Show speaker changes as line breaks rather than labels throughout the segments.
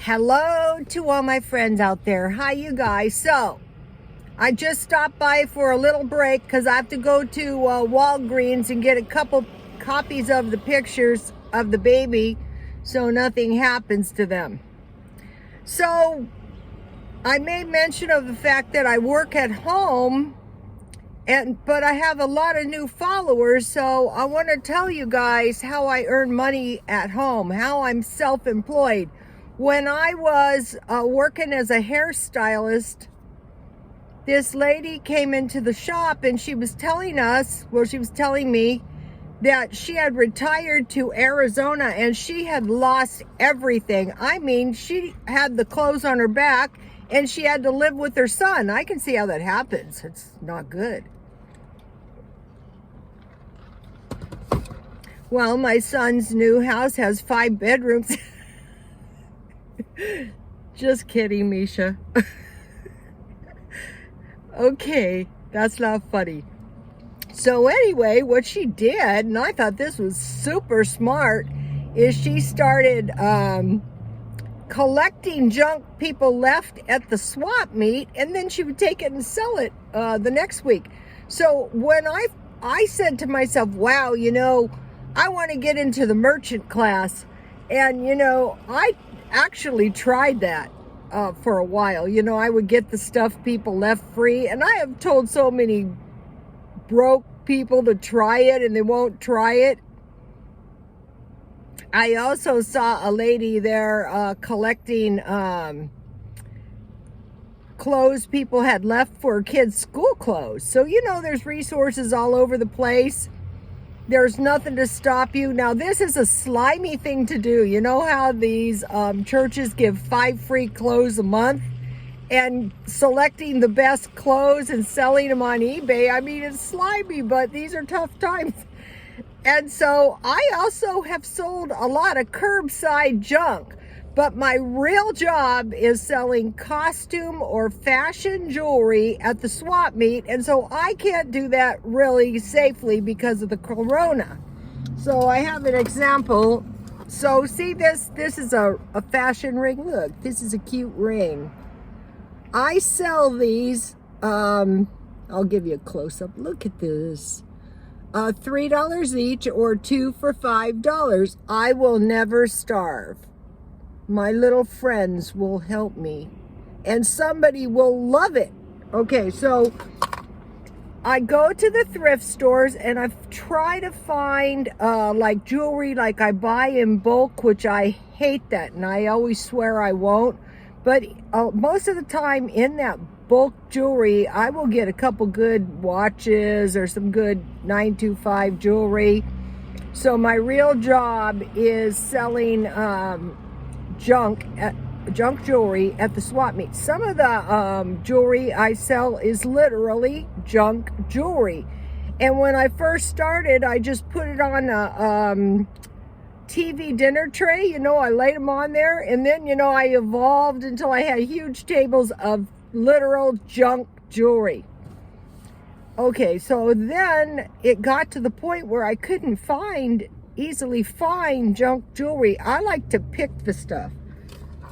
Hello to all my friends out there. Hi, you guys. So, I just stopped by for a little break because I have to go to Walgreens and get a couple copies of the pictures of the baby so nothing happens to them. So, I made mention of the fact that I work at home, but I have a lot of new followers, so I want to tell you guys how I earn money at home, how I'm self-employed. When I was working as a hairstylist, this lady came into the shop and she was telling me that she had retired to Arizona and she had lost everything. I mean, she had the clothes on her back and she had to live with her son. I can see how that happens. It's not good. Well, my son's new house has 5 bedrooms. Just kidding, Misha. Okay, that's not funny. So anyway, what she did, and I thought this was super smart, is she started collecting junk people left at the swap meet, and then she would take it and sell it the next week. So when I said to myself, wow, I want to get into the merchant class. And, I actually tried that for a while. I would get the stuff people left free. And I have told so many broke people to try it and they won't try it. I also saw a lady there collecting clothes people had left for kids' school clothes. So, there's resources all over the place. There's nothing to stop you. Now, this is a slimy thing to do. You know how these churches give 5 free clothes a month? And selecting the best clothes and selling them on eBay. I mean, it's slimy, but these are tough times. And so I also have sold a lot of curbside junk. But my real job is selling costume or fashion jewelry at the swap meet. And so I can't do that really safely because of the corona. So I have an example. So see this is a fashion ring. Look, this is a cute ring. I sell these, I'll give you a close-up. Look at this. $3 each or 2 for $5. I will never starve. My little friends will help me and somebody will love it. Okay, so I go to the thrift stores and I try to find like jewelry like I buy in bulk, which I hate that and I always swear I won't. But most of the time in that bulk jewelry, I will get a couple good watches or some good 925 jewelry. So my real job is selling junk jewelry at the swap meet. Some of the jewelry I sell is literally junk jewelry. And when I first started, I just put it on a TV dinner tray. I laid them on there. And then, I evolved until I had huge tables of literal junk jewelry. Okay, so then it got to the point where I couldn't easily find junk jewelry. I like to pick the stuff.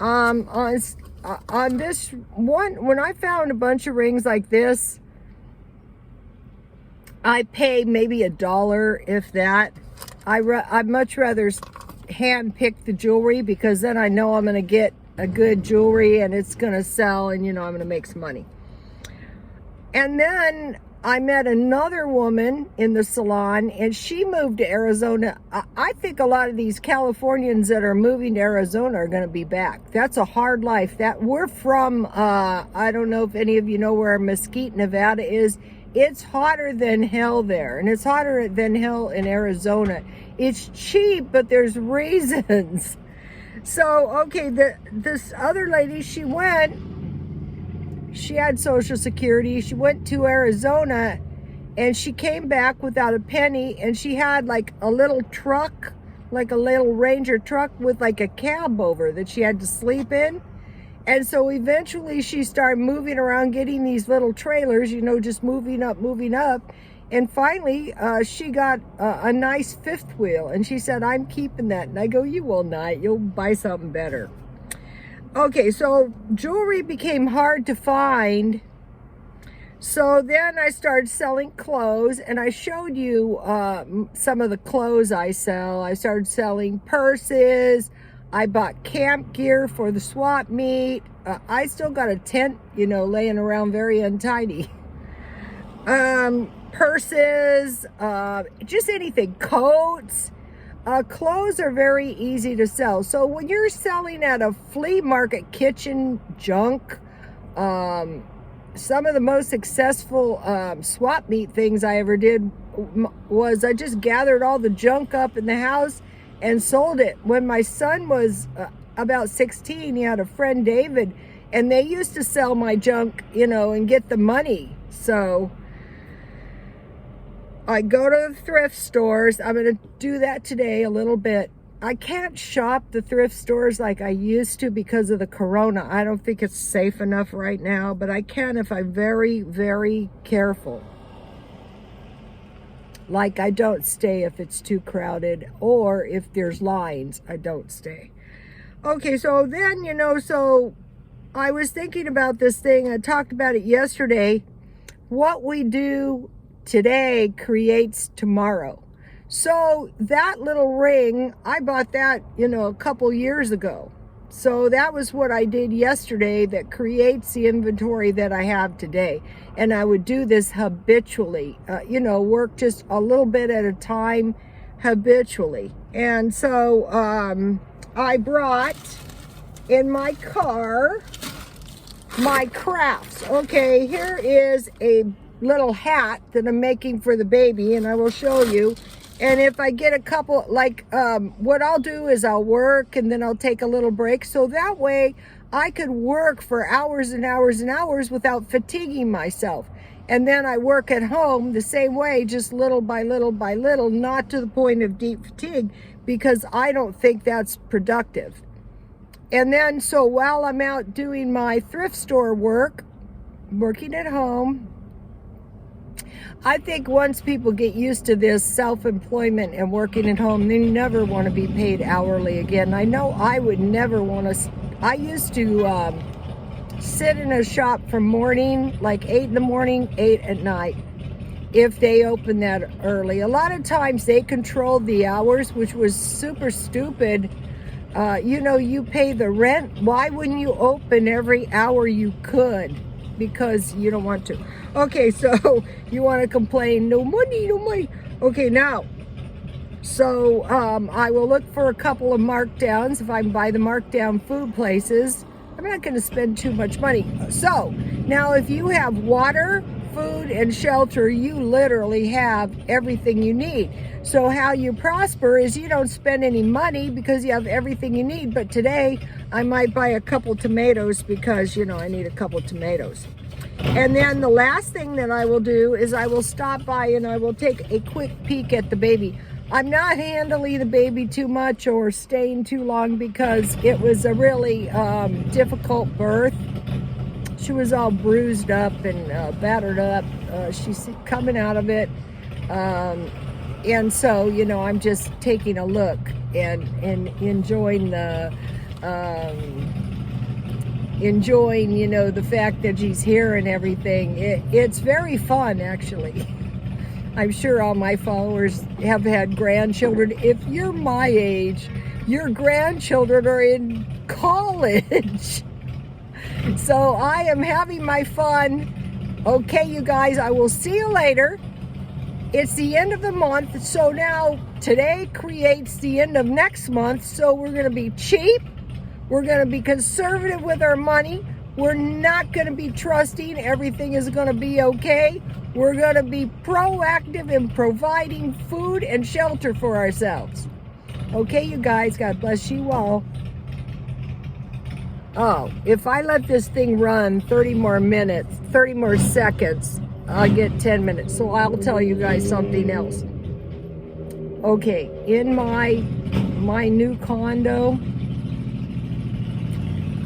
On this one, when I found a bunch of rings like this, I pay maybe $1, if that. I'd much rather hand pick the jewelry because then I know I'm going to get a good jewelry and it's going to sell and I'm going to make some money. And then I met another woman in the salon and she moved to Arizona. I think a lot of these Californians that are moving to Arizona are going to be back. That's a hard life. That we're from, I don't know if any of you know where Mesquite, Nevada is. It's hotter than hell there, and it's hotter than hell in Arizona. It's cheap, but there's reasons. So, okay, this other lady, she had Social Security. She went to Arizona, and she came back without a penny, and she had like a little truck, like a little Ranger truck with like a cab over that she had to sleep in. And so eventually she started moving around, getting these little trailers, just moving up. And finally, she got a nice 5th wheel. And she said, I'm keeping that. And I go, you will not. You'll buy something better. Okay, so jewelry became hard to find. So then I started selling clothes, and I showed you some of the clothes I sell. I started selling purses. I bought camp gear for the swap meet. I still got a tent, laying around very untidy. Purses, just anything, coats. Clothes are very easy to sell. So when you're selling at a flea market, kitchen junk, some of the most successful swap meet things I ever did was I just gathered all the junk up in the house and sold it. When my son was about 16, he had a friend, David, and they used to sell my junk, and get the money. So I go to the thrift stores. I'm going to do that today a little bit. I can't shop the thrift stores like I used to because of the corona. I don't think it's safe enough right now, but I can if I'm very, very careful. Like I don't stay if it's too crowded, or if there's lines, I don't stay. Okay, so then, so I was thinking about this thing. I talked about it yesterday. What we do today creates tomorrow. So that little ring, I bought that, a couple years ago. So that was what I did yesterday that creates the inventory that I have today. And I would do this habitually, work just a little bit at a time habitually. And so I brought in my car my crafts. Okay, here is a little hat that I'm making for the baby, and I will show you. And if I get a couple, what I'll do is I'll work and then I'll take a little break. So that way I could work for hours and hours and hours without fatiguing myself. And then I work at home the same way, just little by little by little, not to the point of deep fatigue, because I don't think that's productive. And then, so while I'm out doing my thrift store work, working at home, I think once people get used to this self-employment and working at home, they never want to be paid hourly again. I know I would never want to. I used to sit in a shop from morning, like 8 in the morning, 8 at night, if they open that early. A lot of times they controlled the hours, which was super stupid. You pay the rent. Why wouldn't you open every hour you could? Because you don't want to. Okay, so you want to complain, no money, no money. Okay, now, so I will look for a couple of markdowns. If I can buy the markdown food places, I'm not going to spend too much money. So now if you have water, food, and shelter, you literally have everything you need. So how you prosper is you don't spend any money because you have everything you need. But today I might buy a couple tomatoes because, I need a couple tomatoes. And then the last thing that I will do is I will stop by and I will take a quick peek at the baby. I'm not handling the baby too much or staying too long because it was a really difficult birth. She was all bruised up and battered up. She's coming out of it. And so, I'm just taking a look and enjoying the the fact that she's here and everything. It's very fun, actually. I'm sure all my followers have had grandchildren. If you're my age, your grandchildren are in college. So I am having my fun. Okay, you guys, I will see you later. It's the end of the month, so now today creates the end of next month, so we're going to be cheap. We're going to be conservative with our money. We're not going to be trusting everything is going to be okay. We're going to be proactive in providing food and shelter for ourselves. Okay, you guys, God bless you all. Oh, if I let this thing run 30 more minutes, 30 more seconds, I'll get 10 minutes. So I'll tell you guys something else. Okay, in my new condo,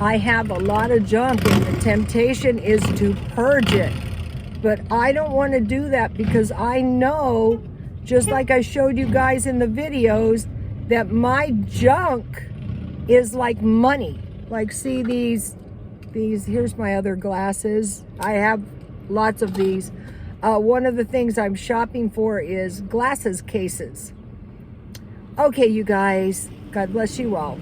I have a lot of junk and the temptation is to purge it. But I don't want to do that because I know, just like I showed you guys in the videos, that my junk is like money. Like, see these, here's my other glasses. I have lots of these. One of the things I'm shopping for is glasses cases. Okay, you guys, God bless you all.